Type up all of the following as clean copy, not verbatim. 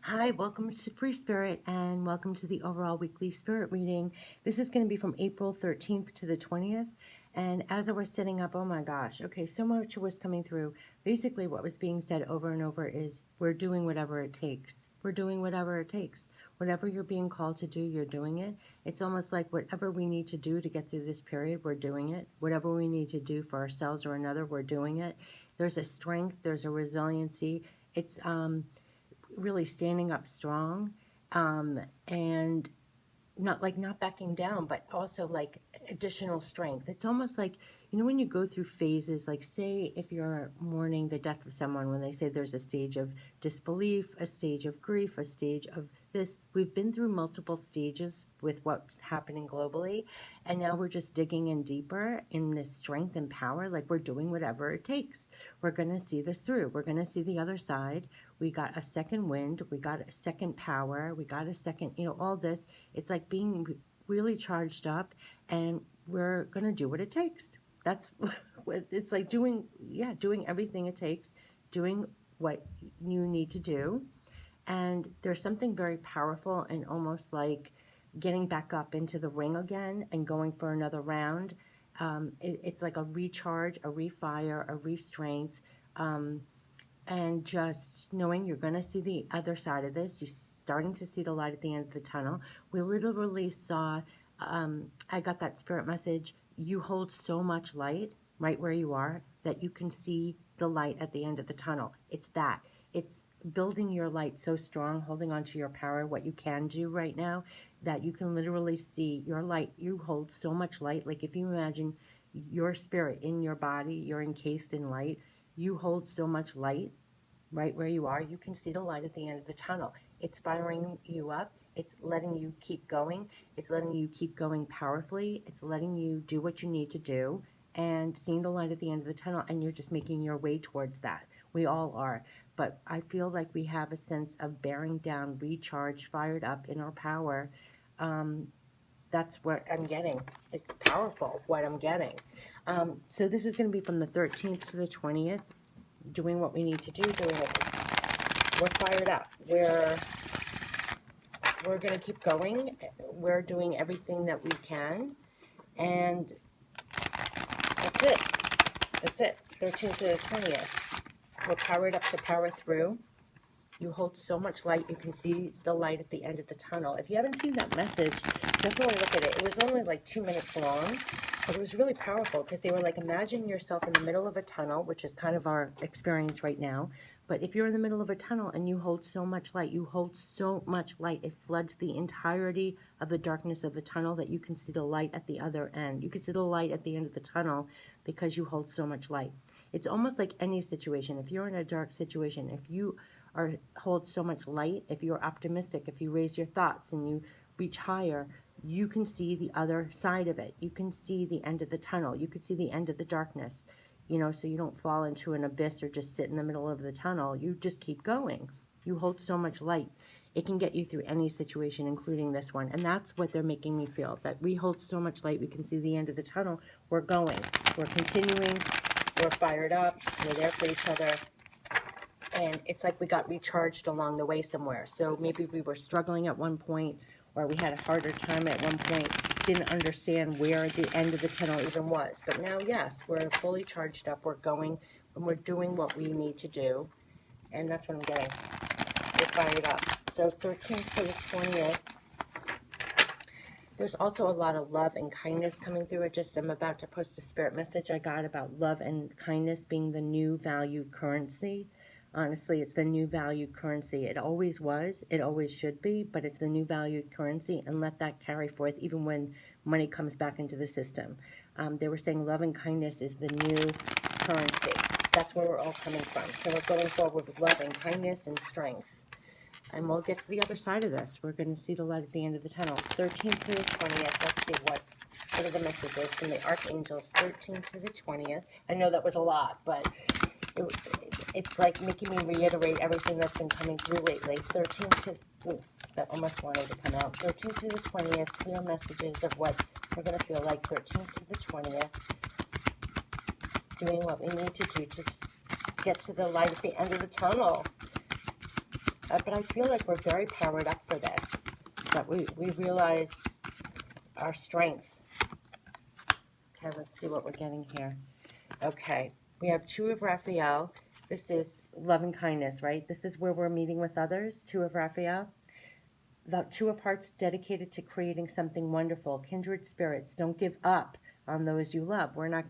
Hi, welcome to Free Spirit and welcome to the overall weekly spirit reading. This is going to be from April 13th to the 20th. And as I was setting up, oh my gosh, okay, so much was coming through. Basically, what was being said over and over is we're doing whatever it takes. We're doing whatever it takes. Whatever you're being called to do, you're doing it. It's almost like whatever we need to do to get through this period, we're doing it. Whatever we need to do for ourselves or another, we're doing it. There's a strength, there's a resiliency. It's really standing up strong, and not backing down, but also like additional strength. It's almost like, when you go through phases, like say if you're mourning the death of someone, when they say there's a stage of disbelief, a stage of grief, a stage of this, we've been through multiple stages with what's happening globally, and now we're just digging in deeper in this strength and power. Like, we're doing whatever it takes. We're going to see this through. We're going to see the other side. We got a second wind, we got a second power, we got a second, all this. It's like being really charged up, and we're going to do what it takes. That's what it's like, doing everything it takes, doing what you need to do. And there's something very powerful and almost like getting back up into the ring again and going for another round. It's like a recharge, a refire, a re-strength, and just knowing you're going to see the other side of this. You're starting to see the light at the end of the tunnel. We literally saw, I got that spirit message, you hold so much light right where you are that you can see the light at the end of the tunnel. It's building your light so strong, holding on to your power, what you can do right now, that you can literally see your light. You hold so much light. Like, if you imagine your spirit in your body, you're encased in light. You hold so much light right where you are. You can see the light at the end of the tunnel. It's firing you up. It's letting you keep going. It's letting you keep going powerfully. It's letting you do what you need to do and seeing the light at the end of the tunnel, and you're just making your way towards that. We all are. But I feel like we have a sense of bearing down, recharged, fired up in our power. That's what I'm getting. It's powerful, what I'm getting. So this is going to be from the 13th to the 20th. Doing what we need to do, we're fired up. We're going to keep going. We're doing everything that we can. And that's it. That's it. 13th to the 20th. We're powered up to power through. You hold so much light. You can see the light at the end of the tunnel. If you haven't seen that message, definitely look at it. It was only like 2 minutes long, but it was really powerful because they were like, imagine yourself in the middle of a tunnel, which is kind of our experience right now. But if you're in the middle of a tunnel and you hold so much light, it floods the entirety of the darkness of the tunnel, that you can see the light at the other end. You can see the light at the end of the tunnel because you hold so much light. It's almost like any situation. If you're in a dark situation, if you hold so much light, if you're optimistic, if you raise your thoughts and you reach higher, you can see the other side of it. You can see the end of the tunnel. You can see the end of the darkness, so you don't fall into an abyss or just sit in the middle of the tunnel. You just keep going. You hold so much light. It can get you through any situation, including this one. And that's what they're making me feel, that we hold so much light. We can see the end of the tunnel. We're going. We're continuing. We're fired up. We're there for each other. And it's like we got recharged along the way somewhere. So maybe we were struggling at one point, or we had a harder time at one point, didn't understand where the end of the tunnel even was. But now, yes, we're fully charged up. We're going, and we're doing what we need to do. And that's what I'm getting. We're fired up. So 13th to the 20th. There's also a lot of love and kindness coming through. I'm about to post a spirit message I got about love and kindness being the new value currency. Honestly, it's the new value currency. It always was. It always should be. But it's the new value currency, and let that carry forth even when money comes back into the system. They were saying love and kindness is the new currency. That's where we're all coming from. So we're going forward with love and kindness and strength. And we'll get to the other side of this. We're going to see the light at the end of the tunnel. 13th to the 20th. Let's see what are the messages from the archangels. 13th to the 20th. I know that was a lot, but it's like making me reiterate everything that's been coming through lately. 13th to... Ooh, that almost wanted to come out. 13th to the 20th. Clear messages of what we're going to feel like. 13th to the 20th. Doing what we need to do to get to the light at the end of the tunnel. But I feel like we're very powered up for this, that we realize our strength. Okay, let's see what we're getting here. Okay, we have Two of Raphael. This is love and kindness, right? This is where we're meeting with others. Two of Raphael. The Two of Hearts, dedicated to creating something wonderful. Kindred spirits, don't give up on those you love. We're not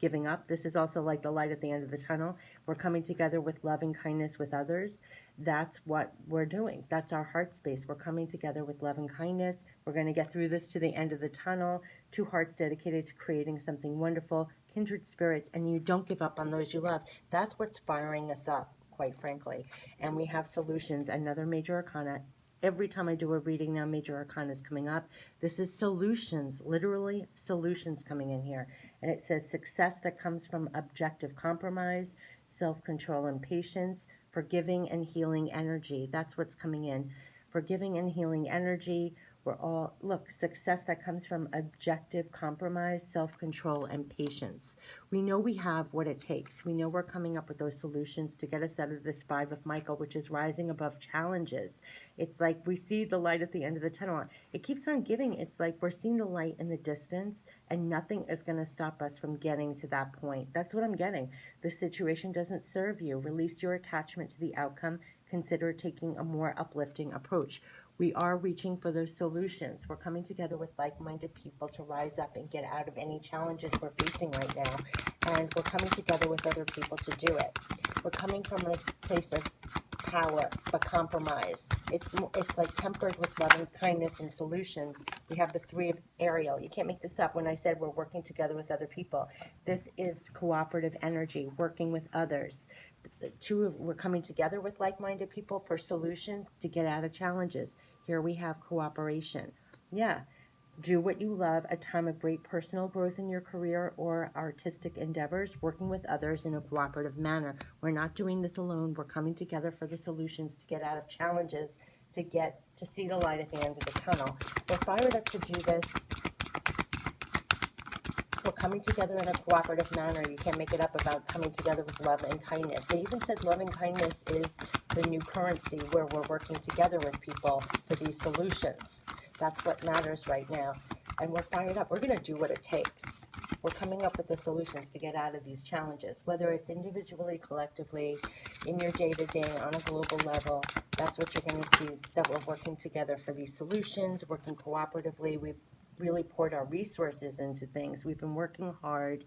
giving up. This is also like the light at the end of the tunnel. We're coming together with love and kindness with others. That's what we're doing. That's our heart space. We're coming together with love and kindness. We're going to get through this to the end of the tunnel. Two hearts dedicated to creating something wonderful. Kindred spirits, and you don't give up on those you love. That's what's firing us up, quite frankly. And we have solutions. Another major arcana. Every time I do a reading now, major arcana is coming up. This is solutions, literally solutions coming in here. And it says success that comes from objective compromise, self-control and patience, forgiving and healing energy. That's what's coming in. Forgiving and healing energy. We're all, look, success that comes from objective compromise, self-control, and patience. We know we have what it takes. We know we're coming up with those solutions to get us out of this Five of Michael, which is rising above challenges. It's like we see the light at the end of the tunnel. It keeps on giving. It's like we're seeing the light in the distance, and nothing is going to stop us from getting to that point. That's what I'm getting. This situation doesn't serve you. Release your attachment to the outcome. Consider taking a more uplifting approach. We are reaching for those solutions. We're coming together with like-minded people to rise up and get out of any challenges we're facing right now. And we're coming together with other people to do it. We're coming from a place of power, but compromise. It's like tempered with love and kindness and solutions. We have the Three of Ariel. You can't make this up. When I said we're working together with other people, this is cooperative energy, working with others. We're coming together with like-minded people for solutions to get out of challenges. Here we have cooperation. Yeah. Do what you love, a time of great personal growth in your career or artistic endeavors, working with others in a cooperative manner. We're not doing this alone. We're coming together for the solutions to get out of challenges, to see the light at the end of the tunnel. We're fired up to do this. We're coming together in a cooperative manner. You can't make it up about coming together with love and kindness. They even said love and kindness is the new currency, where we're working together with people for these solutions. That's what matters right now. And we're fired up. We're going to do what it takes. We're coming up with the solutions to get out of these challenges, whether it's individually, collectively, in your day-to-day, on a global level. That's what you're going to see, that we're working together for these solutions, working cooperatively. We've really poured our resources into things. We've been working hard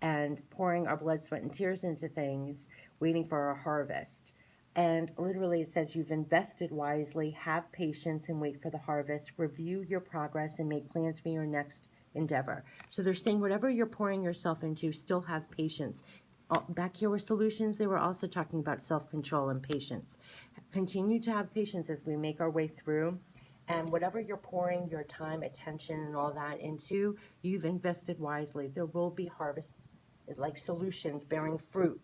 and pouring our blood, sweat, and tears into things, waiting for our harvest. And literally it says you've invested wisely, have patience, and wait for the harvest. Review your progress and make plans for your next endeavor. So they're saying whatever you're pouring yourself into, still have patience. Back here with solutions, they were also talking about self-control and patience. Continue to have patience as we make our way through. And whatever you're pouring your time, attention, and all that into, you've invested wisely. There will be harvests, like solutions bearing fruit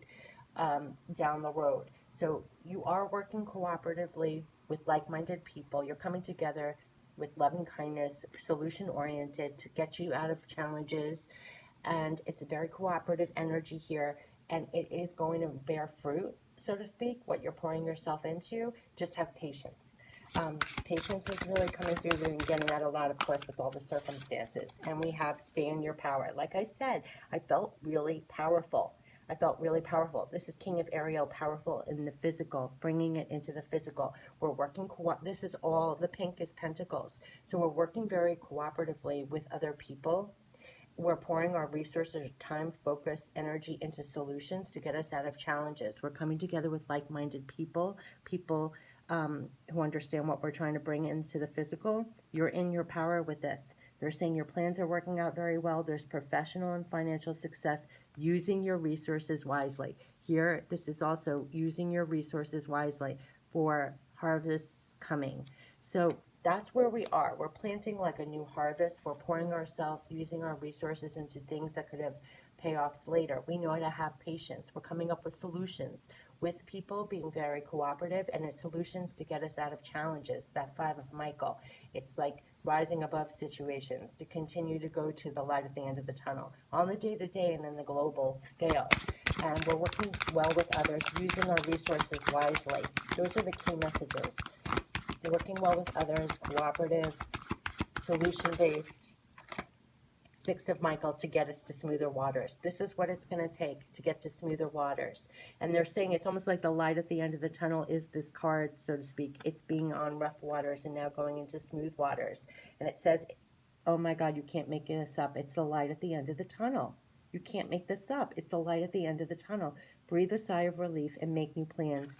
down the road. So you are working cooperatively with like-minded people. You're coming together with love and kindness, solution-oriented, to get you out of challenges. And it's a very cooperative energy here, and it is going to bear fruit, so to speak, what you're pouring yourself into. Just have patience. Patience is really coming through and getting that a lot, of course, with all the circumstances. And we have stay in your power. Like I said, I felt really powerful. I felt really powerful. This is King of Ariel, powerful in the physical, bringing it into the physical. We're working, this is all, the pink is pentacles. So we're working very cooperatively with other people. We're pouring our resources, time, focus, energy into solutions to get us out of challenges. We're coming together with like-minded people, who understand what we're trying to bring into the physical. You're in your power with this. They're saying your plans are working out very well. There's professional and financial success, using your resources wisely. Here, this is also using your resources wisely for harvests coming. So that's where we are. We're planting like a new harvest. We're pouring ourselves, using our resources into things that could have payoffs later. We know how to have patience. We're coming up with solutions with people, being very cooperative, and it's solutions to get us out of challenges. That Five of Michael. It's like rising above situations, to continue to go to the light at the end of the tunnel on the day-to-day and in the global scale. And we're working well with others, using our resources wisely. Those are the key messages. You're working well with others, cooperative, solution-based. Six of Michael to get us to smoother waters. This is what it's going to take to get to smoother waters. And they're saying it's almost like the light at the end of the tunnel is this card, so to speak. It's being on rough waters and now going into smooth waters. And it says, oh my God, you can't make this up. It's the light at the end of the tunnel. You can't make this up. It's the light at the end of the tunnel. Breathe a sigh of relief and make new plans.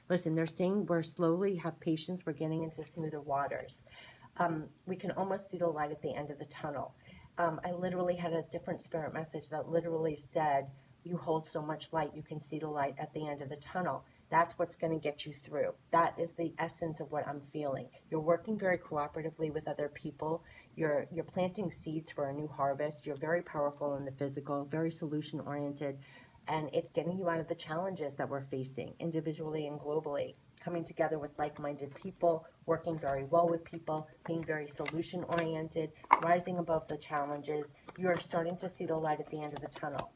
Listen, they're saying we're slowly, have patience. We're getting into smoother waters. We can almost see the light at the end of the tunnel. I literally had a different spirit message that literally said, you hold so much light, you can see the light at the end of the tunnel. That's what's going to get you through. That is the essence of what I'm feeling. You're working very cooperatively with other people. You're planting seeds for a new harvest. You're very powerful in the physical, very solution-oriented, and it's getting you out of the challenges that we're facing individually and globally. Coming together with like-minded people, working very well with people, being very solution-oriented, rising above the challenges. You are starting to see the light at the end of the tunnel.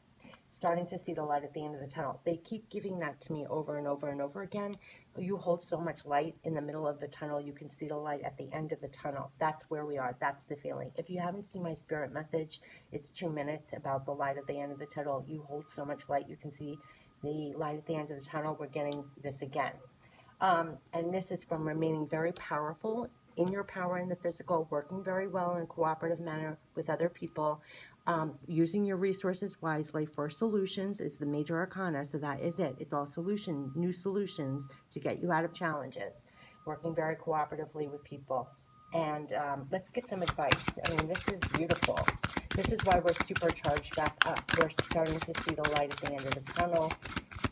Starting to see the light at the end of the tunnel. They keep giving that to me over and over and over again. You hold so much light in the middle of the tunnel, you can see the light at the end of the tunnel. That's where we are. That's the feeling. If you haven't seen my spirit message, it's 2 minutes about the light at the end of the tunnel. You hold so much light, you can see the light at the end of the tunnel. We're getting this again. And this is from remaining very powerful in your power in the physical, working very well in a cooperative manner with other people, using your resources wisely for solutions is the major arcana, so that is it. It's all new solutions to get you out of challenges, working very cooperatively with people. And let's get some advice. I mean, this is beautiful. This is why we're supercharged back up. We're starting to see the light at the end of the tunnel,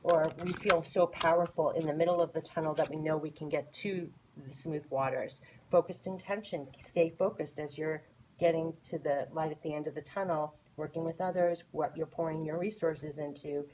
or we feel so powerful in the middle of the tunnel that we know we can get to the smooth waters. Focused intention. Stay focused as you're getting to the light at the end of the tunnel, working with others, what you're pouring your resources into,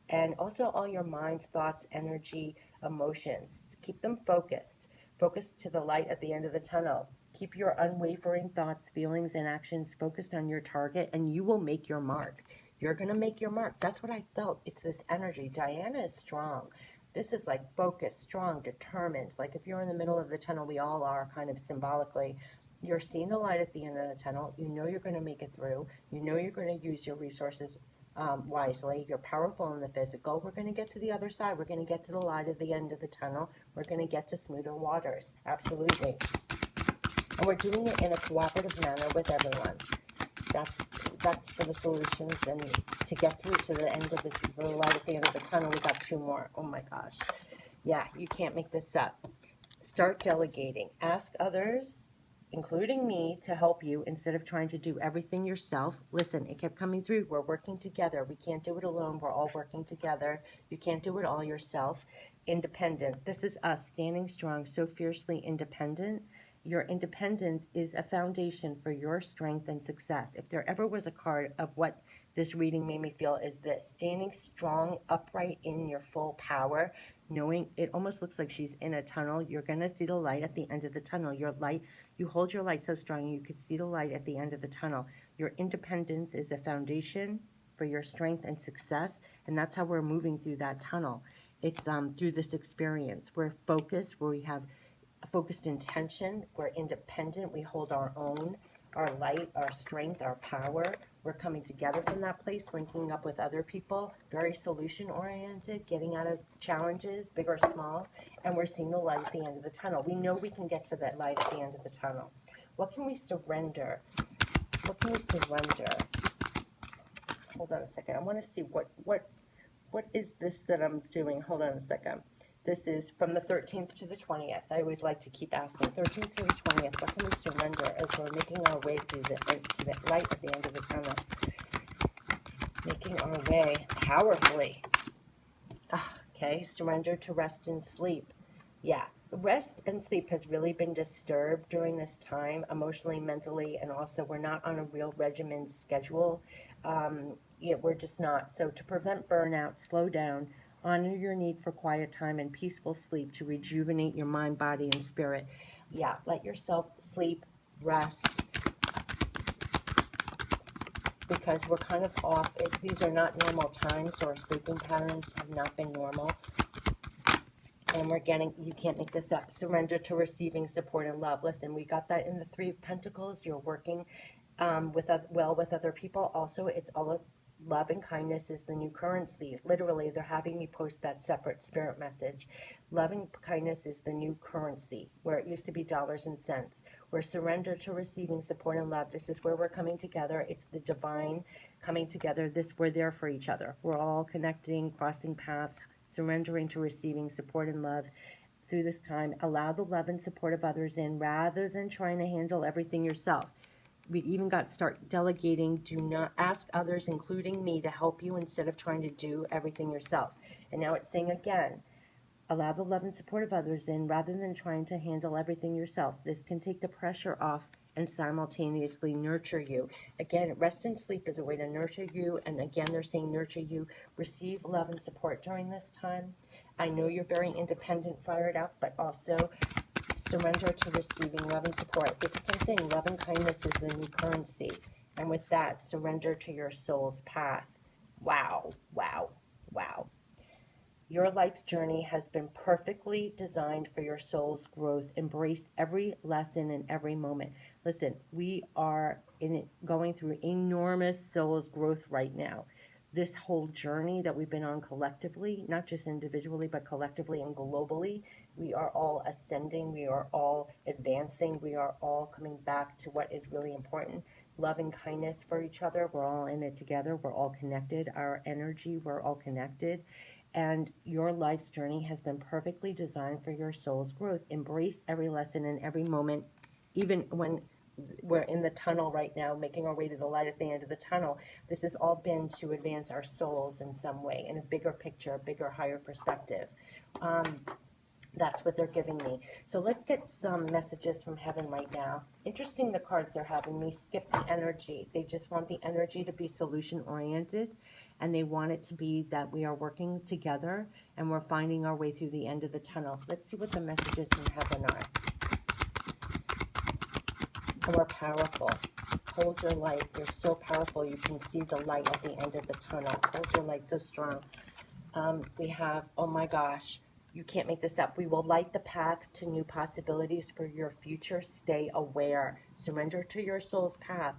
and also all your mind, thoughts, energy, emotions. Keep them focused. Focused to the light at the end of the tunnel. Keep your unwavering thoughts, feelings, and actions focused on your target, and you will make your mark. You're going to make your mark. That's what I felt. It's this energy. Diana is strong. This is like focused, strong, determined. Like if you're in the middle of the tunnel, we all are kind of symbolically. You're seeing the light at the end of the tunnel. You know you're going to make it through. You know you're going to use your resources wisely. You're powerful in the physical. We're going to get to the other side. We're going to get to the light at the end of the tunnel. We're going to get to smoother waters. Absolutely. And we're doing it in a cooperative manner with everyone. That's for the solutions, and to get through to the end of the light at the end of the tunnel. We got 2 more. Oh my gosh. Yeah, you can't make this up. Start delegating. Ask others, including me, to help you instead of trying to do everything yourself. Listen, it kept coming through. We're working together. We can't do it alone. We're all working together. You can't do it all yourself. Independent. This is us standing strong, so fiercely independent. Your independence is a foundation for your strength and success. If there ever was a card of what this reading made me feel, is this: standing strong, upright in your full power, knowing it almost looks like she's in a tunnel. You're going to see the light at the end of the tunnel. Your light, you hold your light so strong you can see the light at the end of the tunnel. Your independence is a foundation for your strength and success, and that's how we're moving through that tunnel. It's through this experience. We're focused, where we have focused intention. We're independent. We hold our own, our light, our strength, our power. We're coming together from that place, linking up with other people, very solution-oriented, getting out of challenges, big or small, and we're seeing the light at the end of the tunnel. We know we can get to that light at the end of the tunnel. What can we surrender? What can we surrender? Hold on a second. I want to see what is this that I'm doing. Hold on a second. This is from the 13th to the 20th. I always like to keep asking. 13th to the 20th. What can we surrender as we're making our way through to the light at the end of the tunnel? Making our way powerfully. Okay, surrender to rest and sleep. Yeah, rest and sleep has really been disturbed during this time, emotionally, mentally, and also we're not on a real regimen schedule. We're just not. So to prevent burnout, slow down. Honor your need for quiet time and peaceful sleep to rejuvenate your mind, body, and spirit. Yeah, let yourself sleep. rest, because we're kind of off. These are not normal times, so our sleeping patterns have not been normal. And we're getting, you can't make this up, surrender to receiving support and love. Listen, we got that in the Three of Pentacles. You're working well with other people. Also, it's all of love and kindness is the new currency. Literally, they're having me post that separate spirit message. Love and kindness is the new currency, where it used to be dollars and cents. We're surrender to receiving support and love. This is where we're coming together. It's the divine coming together. We're there for each other. We're all connecting, crossing paths, surrendering to receiving support and love through this time. Allow the love and support of others in rather than trying to handle everything yourself. We even got to start delegating. Do not ask others, including me, to help you instead of trying to do everything yourself. And now it's saying again, allow the love and support of others in rather than trying to handle everything yourself. This can take the pressure off and simultaneously nurture you. Again, rest and sleep is a way to nurture you. And again, they're saying nurture you. Receive love and support during this time. I know you're very independent, fired up, but also surrender to receiving love and support. This is what I'm saying. Love and kindness is the new currency. And with that, surrender to your soul's path. Wow, wow, wow. Your life's journey has been perfectly designed for your soul's growth. Embrace every lesson and every moment. Listen, we are going through enormous soul's growth right now. This whole journey that we've been on collectively, not just individually, but collectively and globally, we are all ascending, we are all advancing, we are all coming back to what is really important. Love and kindness for each other. We're all in it together. We're all connected. Our energy, we're all connected. And your life's journey has been perfectly designed for your soul's growth. Embrace every lesson and every moment, even when we're in the tunnel right now, making our way to the light at the end of the tunnel. This has all been to advance our souls in some way, in a bigger picture, a bigger, higher perspective. That's what they're giving me. So let's get some messages from heaven right now. Interesting, the cards they're having me skip the energy. They just want the energy to be solution-oriented, and they want it to be that we are working together and we're finding our way through the end of the tunnel. Let's see what the messages from heaven are. And we're powerful. Hold your light. You're so powerful. You can see the light at the end of the tunnel. Hold your light so strong. We have, oh my gosh, you can't make this up. We will light the path to new possibilities for your future. Stay aware. Surrender to your soul's path.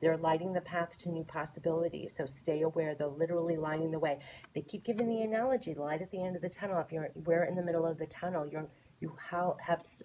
They're lighting the path to new possibilities, so stay aware. They're literally lighting the way. They keep giving the analogy, the light at the end of the tunnel. If we're in the middle of the tunnel, you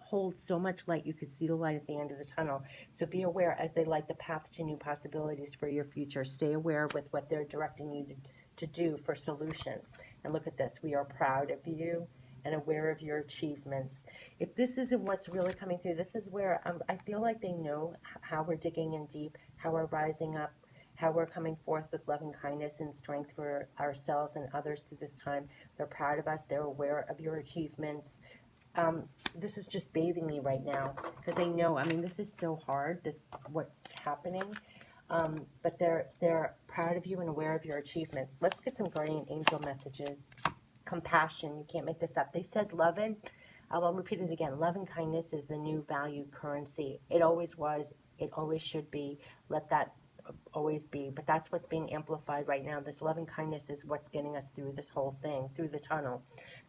hold so much light, you could see the light at the end of the tunnel. So be aware as they light the path to new possibilities for your future. Stay aware with what they're directing you to do for solutions. And look at this. We are proud of you and aware of your achievements. If this isn't what's really coming through, this is where I feel like they know how we're digging in deep, how we're rising up, how we're coming forth with love and kindness and strength for ourselves and others through this time. They're proud of us. They're aware of your achievements. This is just bathing me right now because they know, I mean, this is so hard, what's happening. But they're proud of you and aware of your achievements. Let's get some guardian angel messages. Compassion, you can't make this up. They said I'll repeat it again. Love and kindness is the new value currency. It always was. It always should be. Let that always be. But that's what's being amplified right now. This love and kindness is what's getting us through this whole thing, through the tunnel.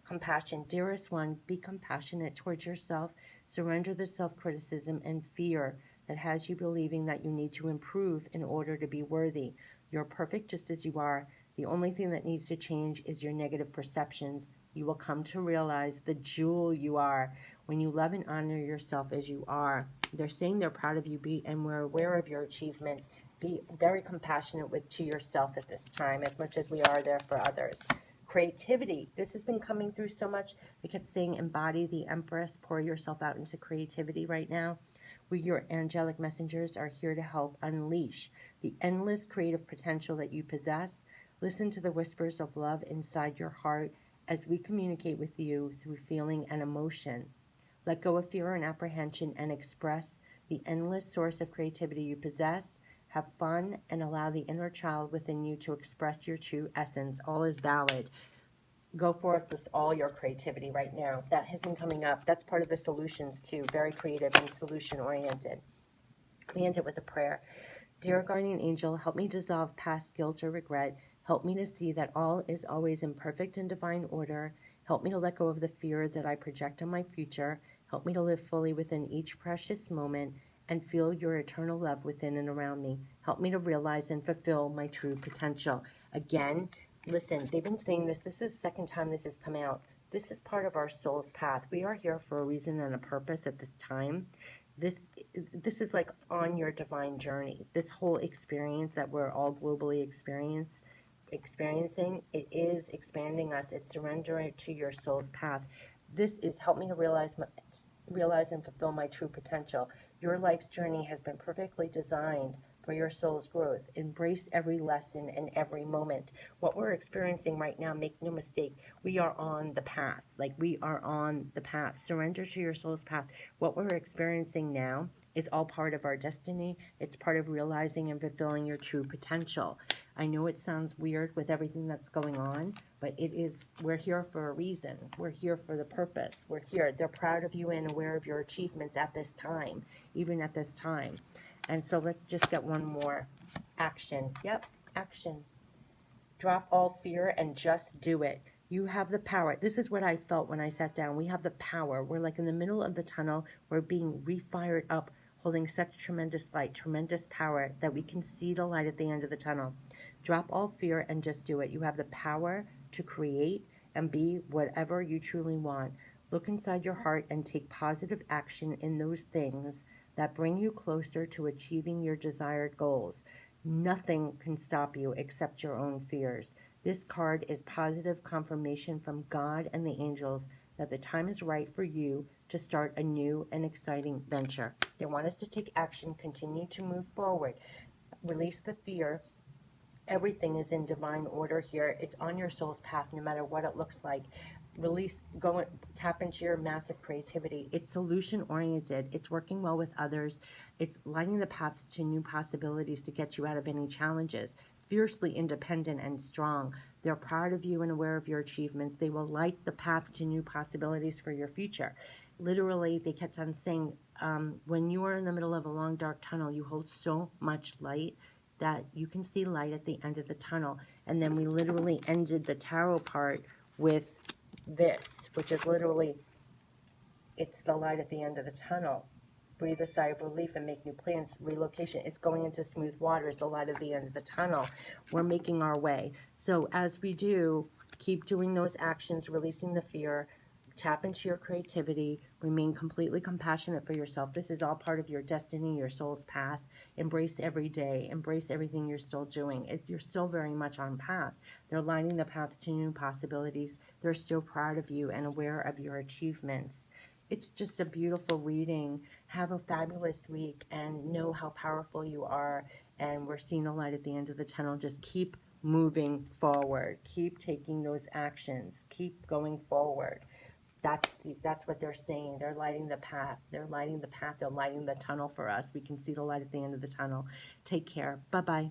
Compassion. Dearest one, be compassionate towards yourself. Surrender the self-criticism and fear that has you believing that you need to improve in order to be worthy. You're perfect just as you are. The only thing that needs to change is your negative perceptions. You will come to realize the jewel you are when you love and honor yourself as you are. They're saying they're proud of you, and we're aware of your achievements. Be very compassionate to yourself at this time, as much as we are there for others. Creativity. This has been coming through so much. They kept saying embody the Empress. Pour yourself out into creativity right now. We, your angelic messengers, are here to help unleash the endless creative potential that you possess. Listen to the whispers of love inside your heart as we communicate with you through feeling and emotion. Let go of fear and apprehension and express the endless source of creativity you possess. Have fun and allow the inner child within you to express your true essence. All is valid. Go forth with all your creativity right now. That has been coming up. That's part of the solutions too. Very creative and solution-oriented. We end it with a prayer. Dear guardian angel, help me dissolve past guilt or regret. Help me to see that all is always in perfect and divine order. Help me to let go of the fear that I project on my future. Help me to live fully within each precious moment and feel your eternal love within and around me. Help me to realize and fulfill my true potential. Again, listen, they've been saying this. This is the second time this has come out. This is part of our soul's path. We are here for a reason and a purpose at this time. This is like on your divine journey. This whole experience that we're all globally experiencing, it is expanding us. It's surrendering to your soul's path. This is help me to realize and fulfill my true potential. Your life's journey has been perfectly designed for your soul's growth. Embrace every lesson and every moment. What we're experiencing right now, make no mistake, we are on the path. Like, we are on the path. Surrender to your soul's path. What we're experiencing now is all part of our destiny. It's part of realizing and fulfilling your true potential. I know it sounds weird with everything that's going on, but we're here for a reason. We're here for the purpose. We're here. They're proud of you and aware of your achievements at this time, even at this time. And so let's just get one more. Action. Yep, action. Drop all fear and just do it. You have the power. This is what I felt when I sat down. We have the power. We're like in the middle of the tunnel. We're being refired up, holding such tremendous light, tremendous power that we can see the light at the end of the tunnel. Drop all fear and just do it. You have the power to create and be whatever you truly want. Look inside your heart and take positive action in those things that bring you closer to achieving your desired goals. Nothing can stop you except your own fears. This card is positive confirmation from God and the angels that the time is right for you to start a new and exciting venture. They want us to take action, continue to move forward, release the fear. Everything is in divine order here. It's on your soul's path, no matter what it looks like. Release, go, tap into your massive creativity. It's solution oriented. It's working well with others. It's lighting the paths to new possibilities to get you out of any challenges. Fiercely independent and strong. They're proud of you and aware of your achievements. They will light the path to new possibilities for your future. Literally, they kept on saying, when you are in the middle of a long, dark tunnel, you hold so much light that you can see light at the end of the tunnel. And then we literally ended the tarot part with this, which is literally, it's the light at the end of the tunnel. Breathe a sigh of relief and make new plans. Relocation. It's going into smooth waters, the light at the end of the tunnel. We're making our way. So as we do, keep doing those actions, releasing the fear, tap into your creativity, remain completely compassionate for yourself. This is all part of your destiny, your soul's path. Embrace every day. Embrace everything you're still doing. You're still very much on path. They're lighting the path to new possibilities. They're still proud of you and aware of your achievements. It's just a beautiful reading. Have a fabulous week and know how powerful you are. And we're seeing the light at the end of the tunnel. Just keep moving forward. Keep taking those actions. Keep going forward. That's what they're saying. They're lighting the path. They're lighting the path. They're lighting the tunnel for us. We can see the light at the end of the tunnel. Take care. Bye-bye.